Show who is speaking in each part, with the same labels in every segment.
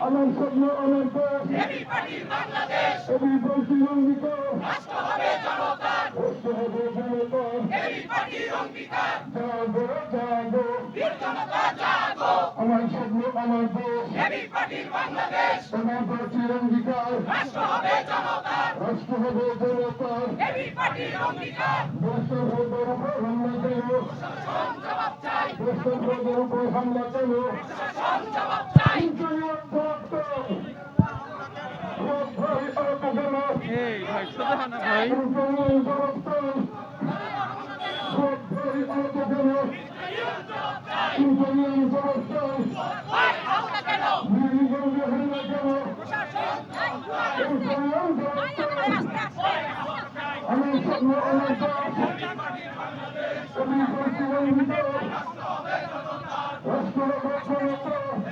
Speaker 1: আমার স্বপ্ন আমার দেশ
Speaker 2: এবি পার্টির বাংলাদেশ
Speaker 1: এবি পার্টির অঙ্গীকার
Speaker 2: রাষ্ট্র হবে জনতার
Speaker 1: রাষ্ট্র হবে জনতার
Speaker 2: এবি পার্টির অঙ্গীকার
Speaker 1: জাগো জাগো
Speaker 2: বীর জনতা জাগো
Speaker 1: আমার স্বপ্ন আমার দেশ
Speaker 2: এবি পার্টির বাংলাদেশ
Speaker 1: এবি পার্টির অঙ্গীকার
Speaker 2: রাষ্ট্র হবে জনতার
Speaker 1: রাষ্ট্র হবে জনতার
Speaker 2: এবি পার্টির অঙ্গীকার
Speaker 1: দেশের ভোটের উপর হামলা কেন
Speaker 2: প্রশাসন জবাব চাই
Speaker 1: দেশের ভোটের উপর হামলা কেন
Speaker 2: প্রশাসন জবাব চাই
Speaker 3: এই ভাই সোজা হন না ভাই
Speaker 2: ভাই হও না কেন প্রশাসন চাই
Speaker 1: আমি স্বপ্ন আমার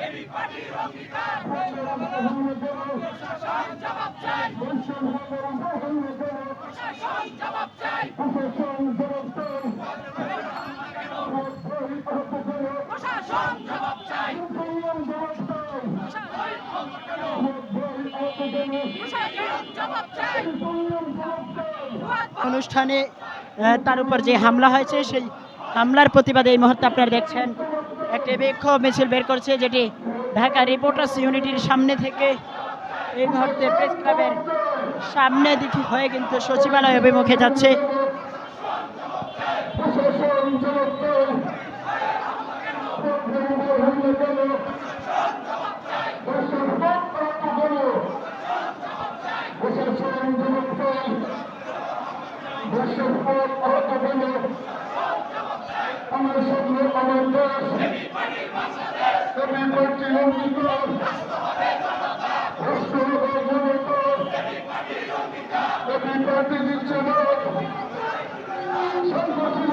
Speaker 2: এবি পার্টির অঙ্গীকার প্রশাসন জবাব চাই প্রশাসন জবাব চাই প্রশাসন জবাব চাই প্রশাসন জবাব চাই
Speaker 4: অনুষ্ঠানে তার উপর যে হামলা হয়েছে সেই হামলার প্রতিবাদে এই মুহূর্তে আপনারা দেখছেন একটি বিক্ষোভ মিছিল বের করছে, যেটি ঢাকা রিপোর্টার্স ইউনিটির সামনে থেকে এই মুহূর্তে প্রেস ক্লাবের সামনে দিকে হয়ে কিন্তু সচিবালয় অভিমুখে যাচ্ছে।
Speaker 1: আমার স্বপ্ন আমার দেশ এবি পার্টির অঙ্গীকার রাষ্ট্র হবে জনতার এবি পার্টি দিচ্ছে না সন্ত্রাসী